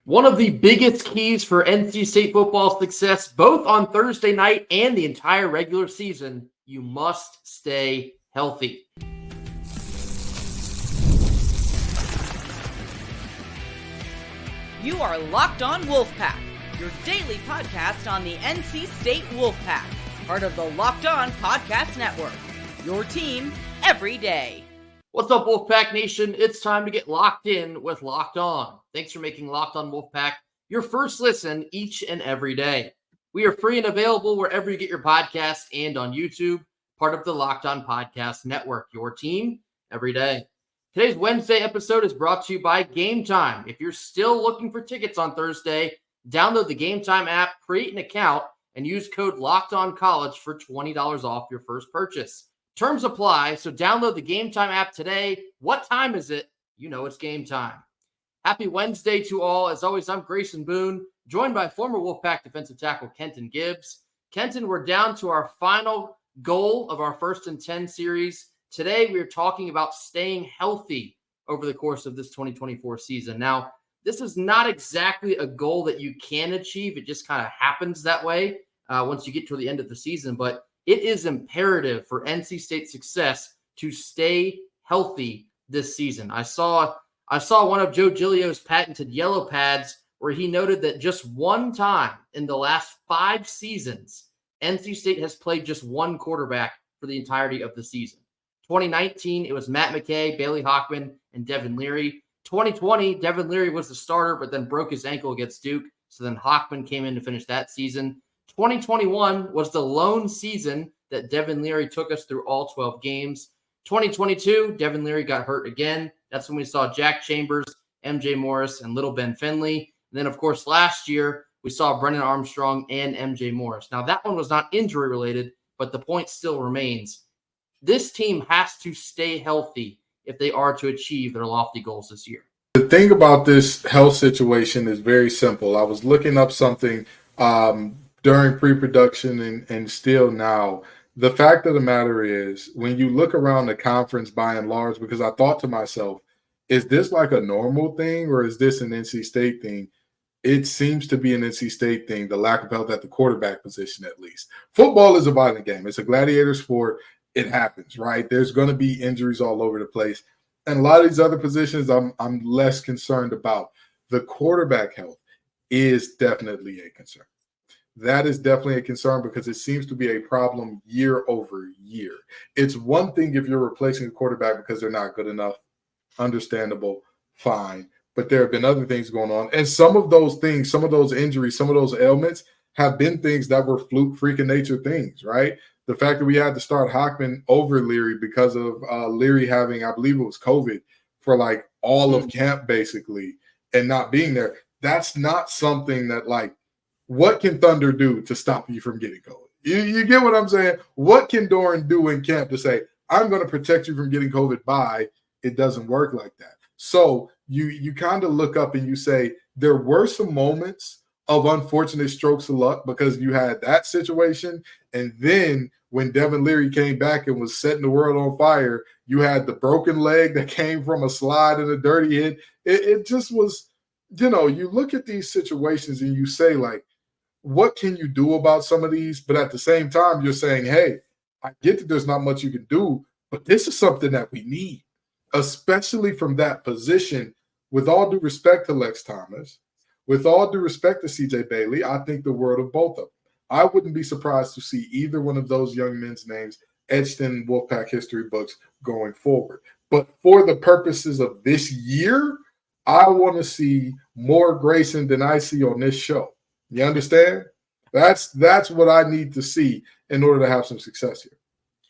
One of the biggest keys for NC State football success, both on Thursday night and the entire regular season, you must stay healthy. You are Locked On Wolfpack, your daily podcast on the NC State Wolfpack, part of the Locked On Podcast Network, your team every day. What's up, Wolfpack Nation? It's time to get locked in with Locked On. Thanks for making Locked On Wolfpack your first listen each and every day. We are free and available wherever you get your podcasts and on YouTube, part of the Locked On Podcast Network, your team every day. Today's Wednesday episode is brought to you by Gametime. If you're still looking for tickets on Thursday, download the Gametime app, create an account, and use code LOCKEDONCollege for $20 off your first purchase. Terms apply, so download the Gametime app today. What time is it? You know it's game time. Happy Wednesday to all. As always, I'm Grayson Boone, joined by former Wolfpack defensive tackle Kenton Gibbs. Kenton, we're down to our final goal of our First and 10 series. Today, we are talking about staying healthy over the course of this 2024 season. Now, this is not exactly a goal that you can achieve. It just kind of happens that way once you get to the end of the season, but it is imperative for NC State success to stay healthy this season. I saw one of Joe Giglio's patented yellow pads where he noted that just one time in the last 5 seasons, NC State has played just one quarterback for the entirety of the season. 2019, it was Matt McKay, Bailey Hockman, and Devin Leary. 2020, Devin Leary was the starter, but then broke his ankle against Duke. So then Hockman came in to finish that season. 2021 was the lone season that Devin Leary took us through all 12 games. 2022, Devin Leary got hurt again. That's when we saw Jack Chambers, MJ Morris, and Little Ben Finley. And then, of course, last year, we saw Brennan Armstrong and MJ Morris. Now, that one was not injury-related, but the point still remains. This team has to stay healthy if they are to achieve their lofty goals this year. The thing about this health situation is very simple. I was looking up something during pre-production and still now. The fact of the matter is, when you look around the conference by and large, because I thought to myself, is this like a normal thing or is this an NC State thing? It seems to be an NC State thing, the lack of health at the quarterback position at least. Football is a violent game. It's a gladiator sport. It happens, right? There's going to be injuries all over the place. And a lot of these other positions I'm less concerned about. The quarterback health is definitely a concern. That is definitely a concern because it seems to be a problem year over year. It's one thing if you're replacing a quarterback because they're not good enough. Understandable, fine. But there have been other things going on. And some of those things, some of those injuries, some of those ailments have been things that were fluke, freak of nature things, right? The fact that we had to start Hockman over Leary because of Leary having, I believe it was COVID, for like all of camp basically and not being there. That's not something that like, what can Thunder do to stop you from getting COVID? You get what I'm saying? What can Doran do in camp to say, I'm going to protect you from getting COVID by? It doesn't work like that. So you kind of look up and you say, there were some moments of unfortunate strokes of luck because you had that situation. And then when Devin Leary came back and was setting the world on fire, you had the broken leg that came from a slide and a dirty hit. It just was, you look at these situations and you say, like, what can you do about some of these? But at the same time, you're saying, hey, I get that there's not much you can do, but this is something that we need, especially from that position. With all due respect to Lex Thomas, with all due respect to CJ Bailey, I think the world of both of them. I wouldn't be surprised to see either one of those young men's names etched in Wolfpack history books going forward. But for the purposes of this year, I want to see more Grayson than I see on this show. You understand? That's what I need to see in order to have some success here.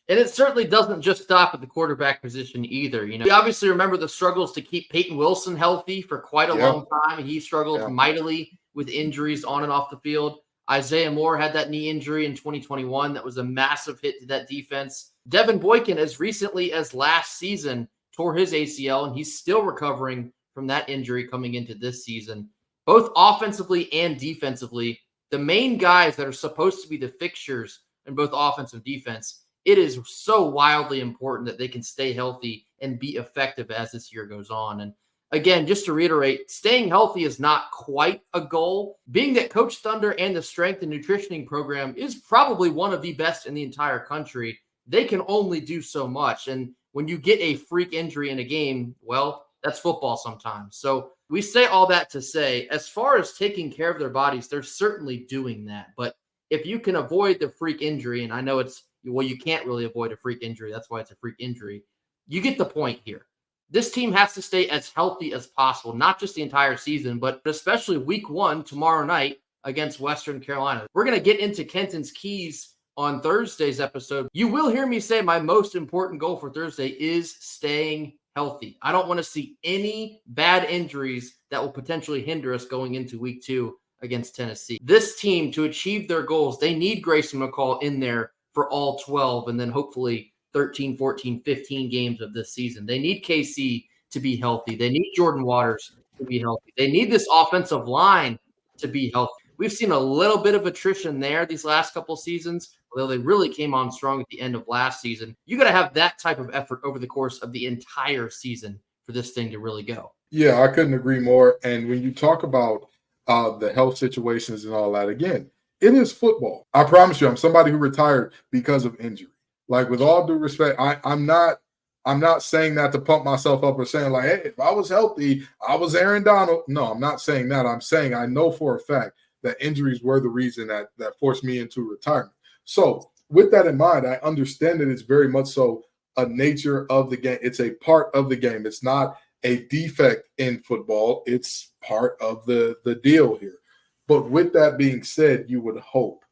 And it certainly doesn't just stop at the quarterback position either. We obviously remember the struggles to keep Peyton Wilson healthy for quite a long time. He struggled mightily with injuries on and off the field. Isaiah Moore had that knee injury in 2021. That was a massive hit to that defense. Devin Boykin, as recently as last season, tore his ACL, and he's still recovering from that injury coming into this season. Both offensively and defensively, the main guys that are supposed to be the fixtures in both offense and defense, it is so wildly important that they can stay healthy and be effective as this year goes on. And again, just to reiterate, staying healthy is not quite a goal. Being that Coach Thunder and the strength and nutritioning program is probably one of the best in the entire country, they can only do so much. And when you get a freak injury in a game, well, that's football sometimes. So we say all that to say, as far as taking care of their bodies, they're certainly doing that. But if you can avoid the freak injury, and I know you can't really avoid a freak injury. That's why it's a freak injury. You get the point here. This team has to stay as healthy as possible, not just the entire season, but especially week 1 tomorrow night against Western Carolina. We're going to get into Kenton's keys on Thursday's episode. You will hear me say my most important goal for Thursday is staying healthy. I don't want to see any bad injuries that will potentially hinder us going into week 2 against Tennessee. This team, to achieve their goals, they need Grayson McCall in there for all 12 and then hopefully 13, 14, 15 games of this season. They need KC to be healthy. They need Jordan Waters to be healthy. They need this offensive line to be healthy. We've seen a little bit of attrition there these last couple seasons, although they really came on strong at the end of last season. You got to have that type of effort over the course of the entire season for this thing to really go. Yeah, I couldn't agree more. And when you talk about the health situations and all that, again, it is football. I promise you, I'm somebody who retired because of injury. Like, with all due respect, I'm not saying that to pump myself up or saying like, hey, if I was healthy, I was Aaron Donald. No, I'm not saying that. I'm saying I know for a fact that injuries were the reason that forced me into retirement. So with that in mind, I understand that it's very much so a nature of the game. It's a part of the game. It's not a defect in football. It's part of the deal here. But with that being said, you would hope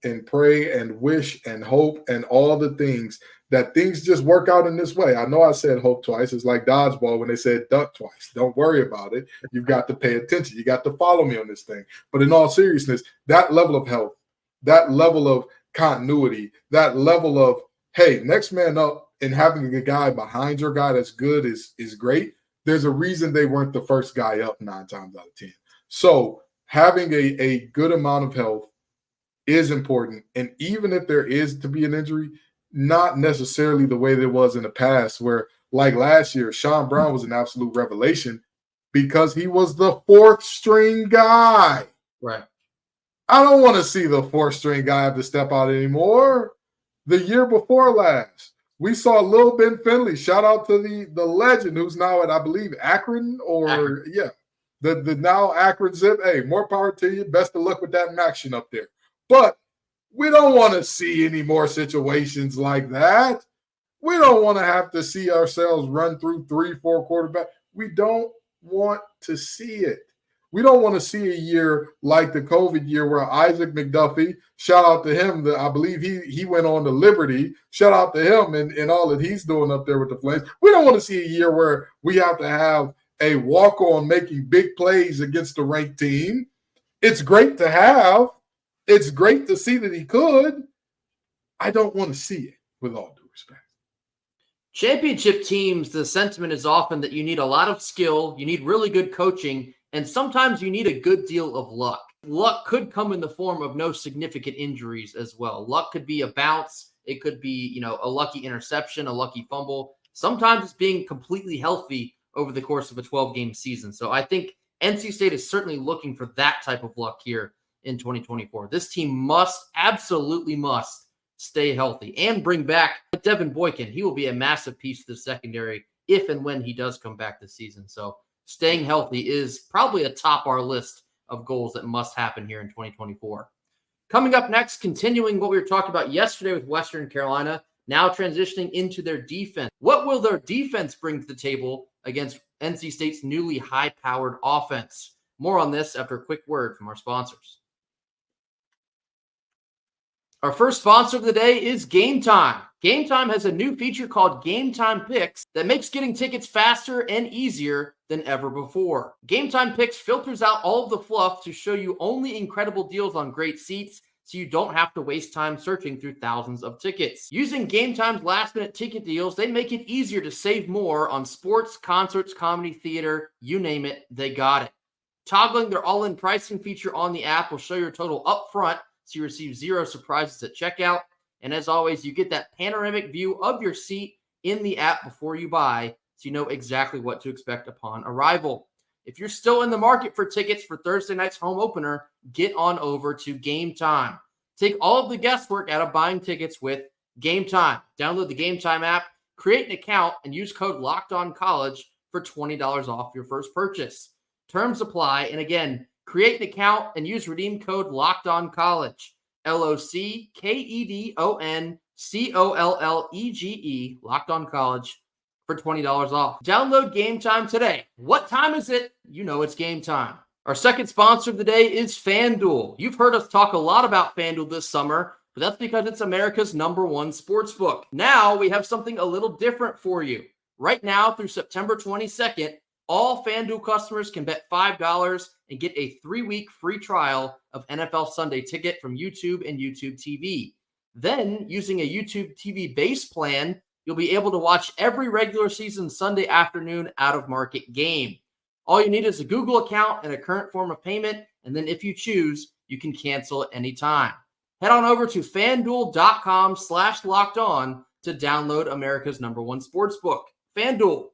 and pray and wish and hope and all the things that things just work out in this way. I know I said hope twice. It's like dodgeball when they said duck twice. Don't worry about it. You've got to pay attention. You got to follow me on this thing. But in all seriousness, that level of health, that level of continuity, that level of, hey, next man up and having a guy behind your guy that's good is great. There's a reason they weren't the first guy up 9 times out of 10. So having a good amount of health is important. And even if there is to be an injury, not necessarily the way there was in the past, where like last year, Sean Brown was an absolute revelation because he was the 4th string guy. Right. I don't want to see the 4th string guy have to step out anymore. The year before last, we saw Lil Ben Finley. Shout out to the legend who's now at, I believe, Akron the now Akron Zip. Hey, more power to you. Best of luck with that action up there. But we don't want to see any more situations like that. We don't want to have to see ourselves run through 3-4 quarterbacks. We don't want to see it. We don't want to see a year like the COVID year where Isaac McDuffie, shout out to him, I believe he went on to Liberty. Shout out to him and all that he's doing up there with the Flames. We don't want to see a year where we have to have a walk-on making big plays against a ranked team. It's great to have. It's great to see that he could. I don't want to see it, with all due respect. Championship teams, the sentiment is often that you need a lot of skill, you need really good coaching, and sometimes you need a good deal of luck. Luck could come in the form of no significant injuries as well. Luck could be a bounce. It could be, a lucky interception, a lucky fumble. Sometimes it's being completely healthy over the course of a 12-game season. So I think NC State is certainly looking for that type of luck here in 2024. This team absolutely must stay healthy and bring back Devin Boykin. He will be a massive piece to the secondary if and when he does come back this season. So staying healthy is probably atop our list of goals that must happen here in 2024. Coming up next, continuing what we were talking about yesterday with Western Carolina, now transitioning into their defense. What will their defense bring to the table against NC State's newly high-powered offense? More on this after a quick word from our sponsors. Our first sponsor of the day is Gametime. Gametime has a new feature called Gametime Picks that makes getting tickets faster and easier than ever before. Gametime Picks filters out all of the fluff to show you only incredible deals on great seats, so you don't have to waste time searching through thousands of tickets. Using Gametime's last-minute ticket deals, they make it easier to save more on sports, concerts, comedy, theater, you name it, they got it. Toggling their all-in pricing feature on the app will show your total up front, so you receive 0 surprises at checkout. And as always, you get that panoramic view of your seat in the app before you buy, so you know exactly what to expect upon arrival. If you're still in the market for tickets for Thursday night's home opener, get on over to Gametime. Take all of the guesswork out of buying tickets with Gametime. Download the Gametime app, create an account, and use code LOCKEDONCollege for $20 off your first purchase. Terms apply, and again, create an account and use redeem code LOCKEDONCollege. LOCKEDONCOLLEGE, Locked On College, for $20 off. Download Gametime today. What time is it? You know it's game time. Our second sponsor of the day is FanDuel. You've heard us talk a lot about FanDuel this summer, but that's because it's America's #1 sportsbook. Now we have something a little different for you. Right now through September 22nd, all FanDuel customers can bet $5 and get a 3-week free trial of NFL Sunday Ticket from YouTube and YouTube TV. Then, using a YouTube TV base plan, you'll be able to watch every regular season Sunday afternoon out-of-market game. All you need is a Google account and a current form of payment, and then if you choose, you can cancel at any time. Head on over to FanDuel.com/lockedon to download America's #1 sportsbook. FanDuel.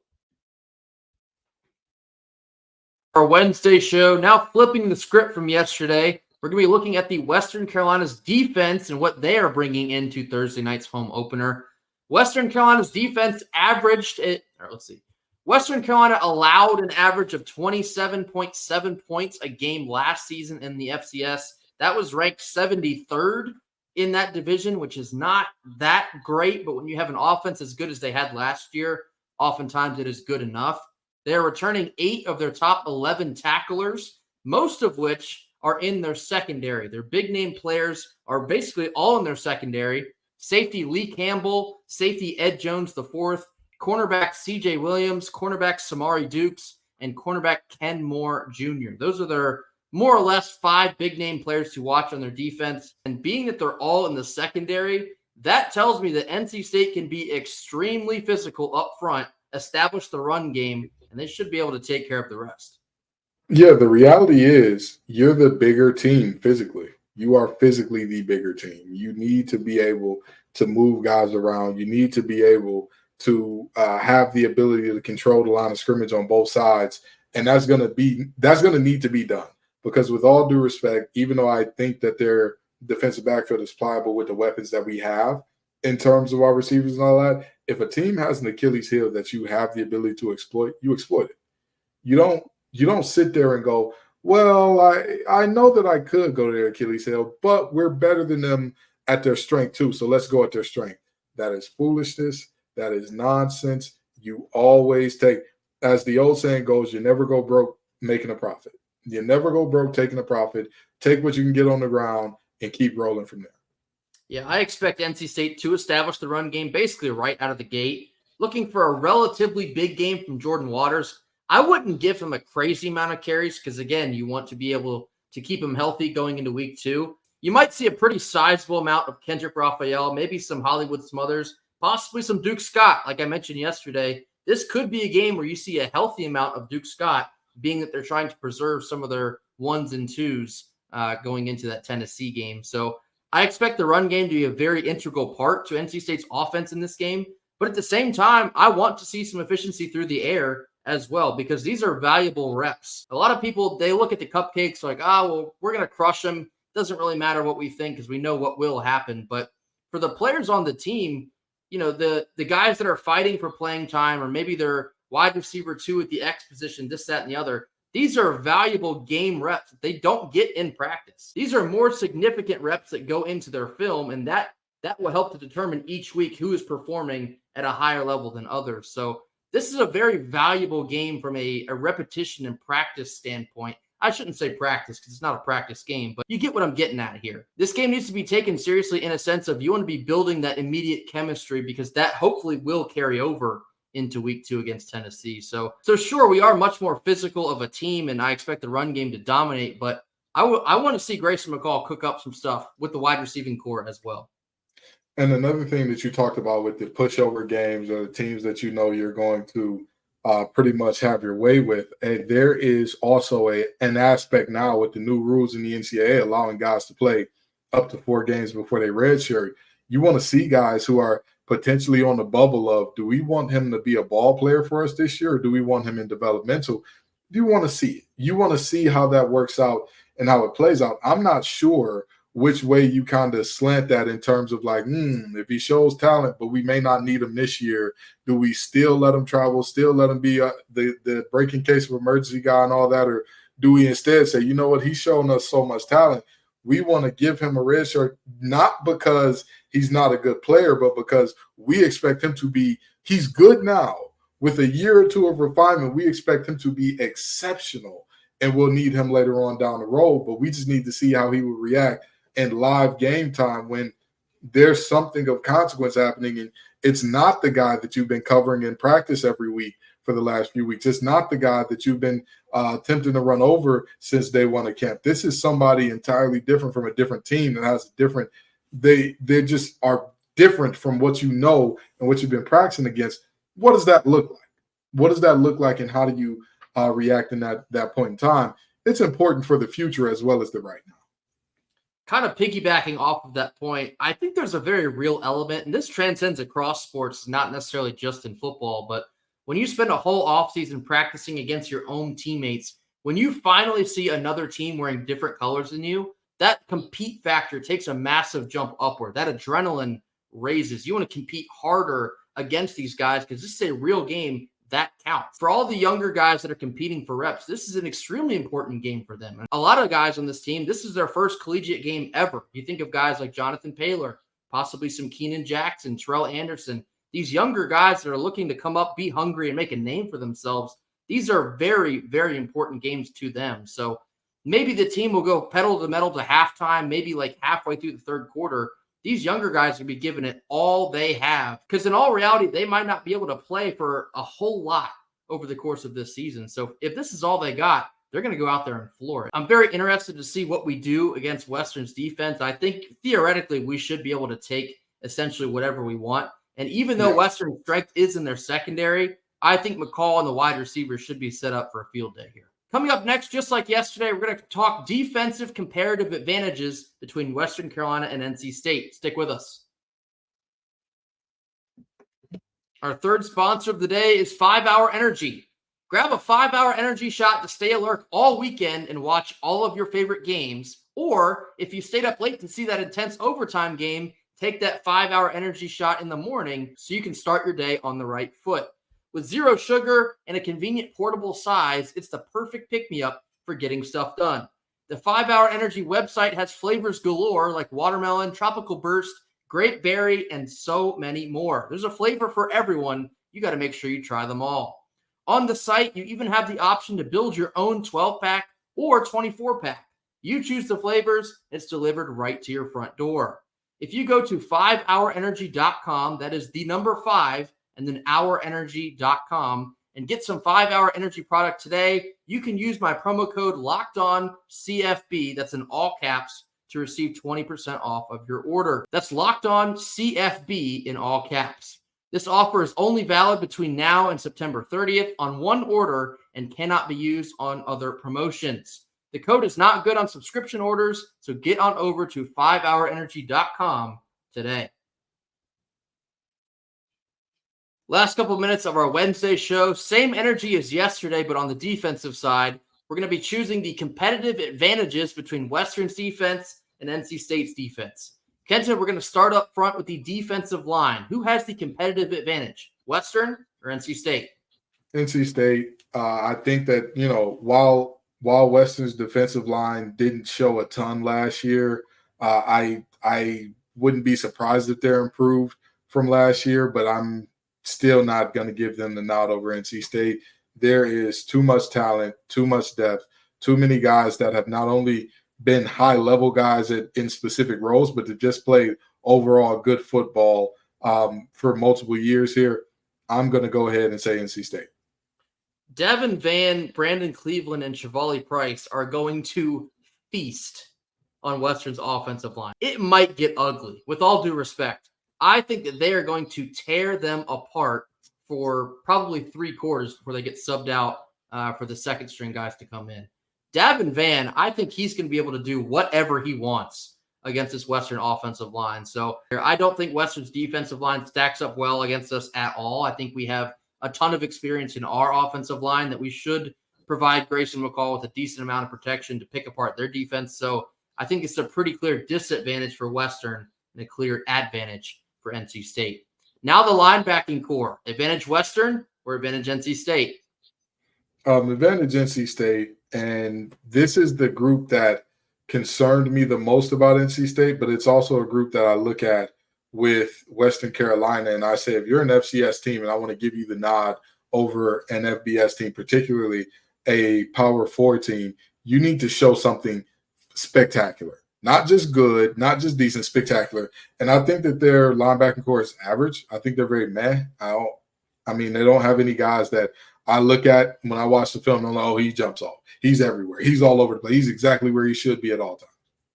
Our Wednesday show, now flipping the script from yesterday, we're going to be looking at the Western Carolina's defense and what they are bringing into Thursday night's home opener. Western Carolina's defense Western Carolina allowed an average of 27.7 points a game last season in the FCS. That was ranked 73rd in that division, which is not that great, but when you have an offense as good as they had last year, oftentimes it is good enough. They're returning 8 of their top 11 tacklers, most of which are in their secondary. Their big-name players are basically all in their secondary. Safety Lee Campbell, safety Ed Jones IV, cornerback C.J. Williams, cornerback Samari Dukes, and cornerback Ken Moore Jr. Those are their more or less 5 big-name players to watch on their defense. And being that they're all in the secondary, that tells me that NC State can be extremely physical up front, establish the run game, and they should be able to take care of the rest. Yeah, the reality is you're the bigger team physically. You are physically the bigger team. You need to be able to move guys around. You need to be able to have the ability to control the line of scrimmage on both sides, and that's going to need to be done. Because with all due respect, even though I think that their defensive backfield is pliable with the weapons that we have in terms of our receivers and all that, if a team has an Achilles heel that you have the ability to exploit, you exploit it. You don't sit there and go, well, I know that I could go to their Achilles heel, but we're better than them at their strength too, so let's go at their strength. That is foolishness. That is nonsense. You always take, as the old saying goes, you never go broke making a profit. You never go broke taking a profit. Take what you can get on the ground and keep rolling from there. Yeah, I expect NC State to establish the run game basically right out of the gate. Looking for a relatively big game from Jordan Waters. I wouldn't give him a crazy amount of carries because, again, you want to be able to keep him healthy going into week 2. You might see a pretty sizable amount of Kendrick Raphael, maybe some Hollywood Smothers, possibly some Duke Scott. Like I mentioned yesterday, this could be a game where you see a healthy amount of Duke Scott, being that they're trying to preserve some of their 1s and 2s going into that Tennessee game. So I expect the run game to be a very integral part to NC State's offense in this game. But at the same time, I want to see some efficiency through the air as well, because these are valuable reps. A lot of people, they look at the cupcakes like, well, we're going to crush them. Doesn't really matter what we think because we know what will happen. But for the players on the team, you know, the guys that are fighting for playing time, or maybe they're wide receiver 2 at the X position, this, that, and the other, these are valuable game reps that they don't get in practice. These are more significant reps that go into their film, and that will help to determine each week who is performing at a higher level than others. So this is a very valuable game from a repetition and practice standpoint. I shouldn't say practice because it's not a practice game, but you get what I'm getting at here. This game needs to be taken seriously in a sense of you want to be building that immediate chemistry, because that hopefully will carry over into week 2 against Tennessee. So sure, we are much more physical of a team, and I expect the run game to dominate, but I want to see Grayson McCall cook up some stuff with the wide receiving core as well. And another thing that you talked about with the pushover games, or the teams that you know you're going to pretty much have your way with, and there is also an aspect now with the new rules in the NCAA allowing guys to play up to 4 games before they redshirt. You want to see guys who are potentially on the bubble of, do we want him to be a ball player for us this year, or do we want him in developmental? You want to see it. You want to see how that works out and how it plays out. I'm not sure which way you kind of slant that in terms of like, if he shows talent, but we may not need him this year, do we still let him travel, still let him be the breaking case of emergency guy and all that, or do we instead say, you know what, he's shown us so much talent, we want to give him a red shirt, not because he's not a good player, but because we expect him to be – he's good now. With a year or two of refinement, we expect him to be exceptional, and we'll need him later on down the road. But we just need to see how he will react in live game time when there's something of consequence happening. And it's not the guy that you've been covering in practice every week for the last few weeks. It's not the guy that you've been attempting to run over since day one of camp. This is somebody entirely different from a different team that has a different – they just are different from what you know and what you've been practicing against. What does that look like? What does that look like, and how do you react in that point in time? It's important for the future as well as the right now. Kind of piggybacking off of that point, I think there's a very real element, and this transcends across sports, not necessarily just in football, but when you spend a whole offseason practicing against your own teammates, when you finally see another team wearing different colors than you, that compete factor takes a massive jump upward. That adrenaline raises. You want to compete harder against these guys because this is a real game that counts. For all the younger guys that are competing for reps, this is an extremely important game for them. And a lot of guys on this team, this is their first collegiate game ever. You think of guys like Jonathan Paylor, possibly some Keenan Jackson, Terrell Anderson, these younger guys that are looking to come up, be hungry, and make a name for themselves. These are very, very important games to them. So maybe the team will go pedal to the metal to halftime, maybe like halfway through the third quarter. These younger guys will be giving it all they have because in all reality, they might not be able to play for a whole lot over the course of this season. So if this is all they got, they're going to go out there and floor it. I'm very interested to see what we do against Western's defense. I think theoretically we should be able to take essentially whatever we want. And even though Western's strength is in their secondary, I think McCall and the wide receivers should be set up for a field day here. Coming up next, just like yesterday, we're going to talk defensive comparative advantages between Western Carolina and NC State. Stick with us. Our third sponsor of the day is 5 Hour Energy. Grab a 5 Hour Energy shot to stay alert all weekend and watch all of your favorite games. Or if you stayed up late to see that intense overtime game, take that 5 Hour Energy shot in the morning so you can start your day on the right foot. With zero sugar and a convenient portable size, it's the perfect pick-me-up for getting stuff done. The 5 Hour Energy website has flavors galore like watermelon, tropical burst, grape berry, and so many more. There's a flavor for everyone. You got to make sure you try them all. On the site, you even have the option to build your own 12-pack or 24-pack. You choose the flavors, it's delivered right to your front door. If you go to 5hourenergy.com, that is the number 5, and then hourenergy.com, and get some 5 Hour Energy product today, you can use my promo code LOCKEDONCFB, that's in all caps, to receive 20% off of your order. That's LOCKEDONCFB in all caps. This offer is only valid between now and September 30th on one order and cannot be used on other promotions. The code is not good on subscription orders, so get on over to 5hourenergy.com today. Last couple of minutes of our Wednesday show. Same energy as yesterday, but on the defensive side, we're going to be choosing the competitive advantages between Western's defense and NC State's defense. Kenton, we're going to start up front with the defensive line. Who has the competitive advantage, Western or NC State? NC State. I think that, while Western's defensive line didn't show a ton last year, I wouldn't be surprised if they're improved from last year, but I'm still not going to give them the nod over NC State. There is too much talent, too much depth, too many guys that have not only been high-level guys in specific roles, but to just play overall good football for multiple years here. I'm going to go ahead and say NC State. Devin Van, Brandon Cleveland, and Chevali Price are going to feast on Western's offensive line. It might get ugly, with all due respect. I think that they are going to tear them apart for probably 3 quarters before they get subbed out for the second string guys to come in. Davin Van, I think he's going to be able to do whatever he wants. against this Western offensive line. So I don't think Western's defensive line stacks up well against us at all. I think we have a ton of experience in our offensive line that we should provide Grayson McCall with a decent amount of protection to pick apart their defense. So I think it's a pretty clear disadvantage for Western and a clear advantage for NC State. Now the linebacking core, advantage Western or advantage NC State? Advantage NC State, and this is the group that concerned me the most about NC State, but it's also a group that I look at with Western Carolina, and I say, if you're an FCS team and I want to give you the nod over an FBS team, particularly a Power 4 team, you need to show something spectacular. Not just good, not just decent, spectacular. And I think that their linebacking core is average. I think they're very meh. They don't have any guys that I look at when I watch the film, I'm like, oh, he jumps off. He's everywhere. He's all over the place. He's exactly where he should be at all times.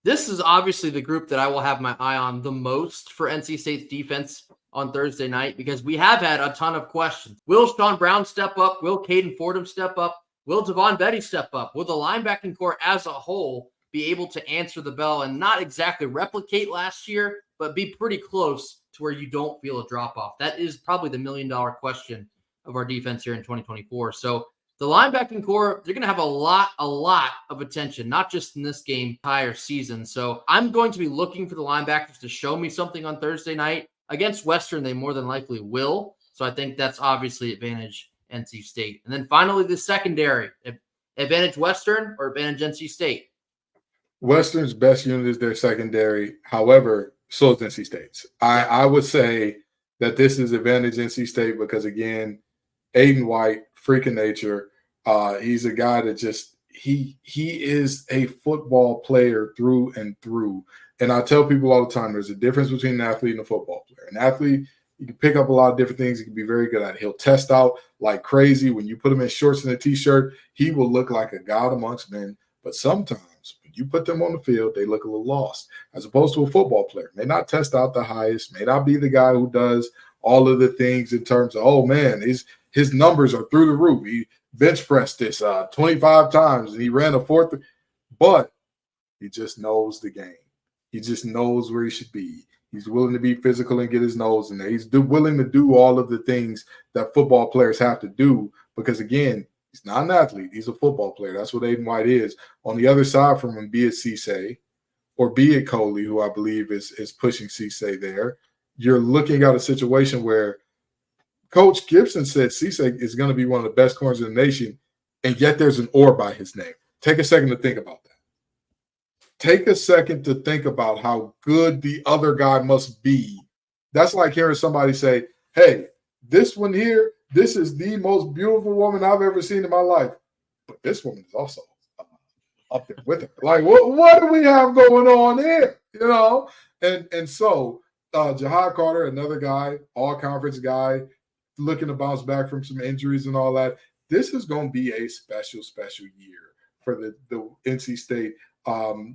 This is obviously the group that I will have my eye on the most for NC State's defense on Thursday night, because we have had a ton of questions. Will Sean Brown step up? Will Caden Fordham step up? Will Devon Betty step up? Will the linebacking core as a whole be able to answer the bell and not exactly replicate last year, but be pretty close to where you don't feel a drop-off? That is probably the $1 million question of our defense here in 2024. So the linebacking core, they're going to have a lot of attention, not just in this game, entire season. So I'm going to be looking for the linebackers to show me something on Thursday night. Against Western, they more than likely will. So I think that's obviously advantage NC State. And then finally, the secondary, advantage Western or advantage NC State? Western's best unit is their secondary. However, so is NC State's. I would say that this is advantage NC State because, again, Aiden White, freak of nature. He's a guy that just he is a football player through and through. And I tell people all the time, there's a difference between an athlete and a football player. An athlete, you can pick up a lot of different things. He can be very good at it. He'll test out like crazy. When you put him in shorts and a T-shirt, he will look like a god amongst men. But sometimes when you put them on the field, they look a little lost, as opposed to a football player. May not test out the highest, may not be the guy who does all of the things in terms of, oh, man, his numbers are through the roof. He bench pressed this 25 times and he ran a fourth. But he just knows the game. He just knows where he should be. He's willing to be physical and get his nose in there. He's willing to do all of the things that football players have to do because, again, he's not an athlete. He's a football player. That's what Aiden White is. On the other side from him, be it Cisse or be it Coley, who I believe is pushing Cisse there, you're looking at a situation where Coach Gibson said Cisse is going to be one of the best corners in the nation, and yet there's an or by his name. Take a second to think about that. Take a second to think about how good the other guy must be. That's like hearing somebody say, hey, this one here, this is the most beautiful woman I've ever seen in my life. But this woman is also up there with her. Like, what do we have going on here? You know? And so Jahad Carter, another guy, all-conference guy, looking to bounce back from some injuries and all that. This is going to be a special year for the NC State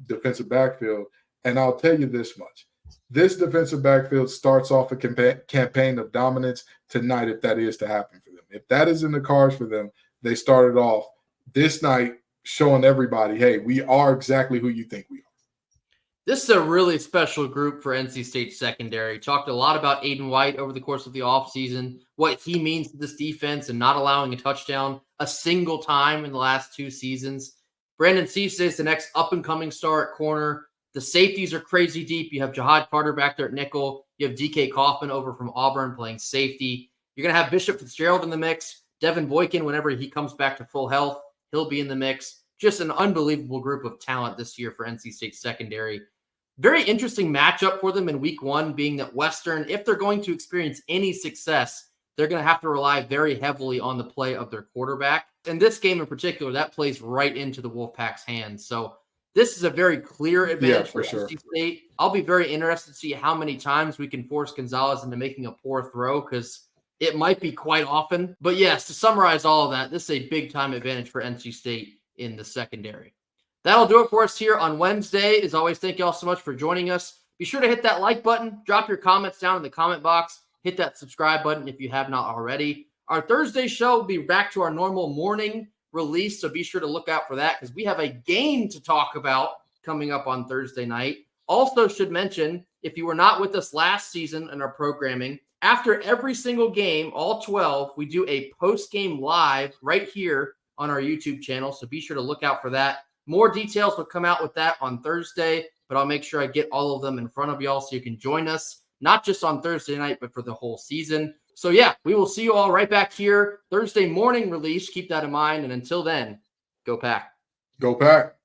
defensive backfield. And I'll tell you this much. This defensive backfield starts off a campaign of dominance tonight if that is to happen for them. If that is in the cards for them, they started off this night showing everybody, hey, we are exactly who you think we are. This is a really special group for NC State secondary. Talked a lot about Aiden White over the course of the offseason, what he means to this defense and not allowing a touchdown a single time in the last 2 seasons. Brandon Cisse is the next up-and-coming star at corner. The safeties are crazy deep. You have Jahad Carter back there at nickel. You have DK Kaufman over from Auburn playing safety. You're going to have Bishop Fitzgerald in the mix. Devin Boykin, whenever he comes back to full health, he'll be in the mix. Just an unbelievable group of talent this year for NC State secondary. Very interesting matchup for them in week 1, being that Western, if they're going to experience any success, they're going to have to rely very heavily on the play of their quarterback. In this game in particular, that plays right into the Wolfpack's hands. So this is a very clear advantage for NC State. I'll be very interested to see how many times we can force Gonzalez into making a poor throw, because it might be quite often. But yes, to summarize all of that, this is a big-time advantage for NC State in the secondary. That'll do it for us here on Wednesday. As always, thank you all so much for joining us. Be sure to hit that like button, drop your comments down in the comment box, hit that subscribe button if you have not already. Our Thursday show will be back to our normal morning release, so be sure to look out for that because we have a game to talk about coming up on Thursday night. Also should mention, if you were not with us last season in our programming, after every single game, all 12, we do a post-game live right here on our YouTube channel. So be sure to look out for that. More details will come out with that on Thursday, but I'll make sure I get all of them in front of y'all so you can join us, not just on Thursday night, but for the whole season. So yeah, we will see you all right back here Thursday morning release. Keep that in mind. And until then, go Pack. Go Pack.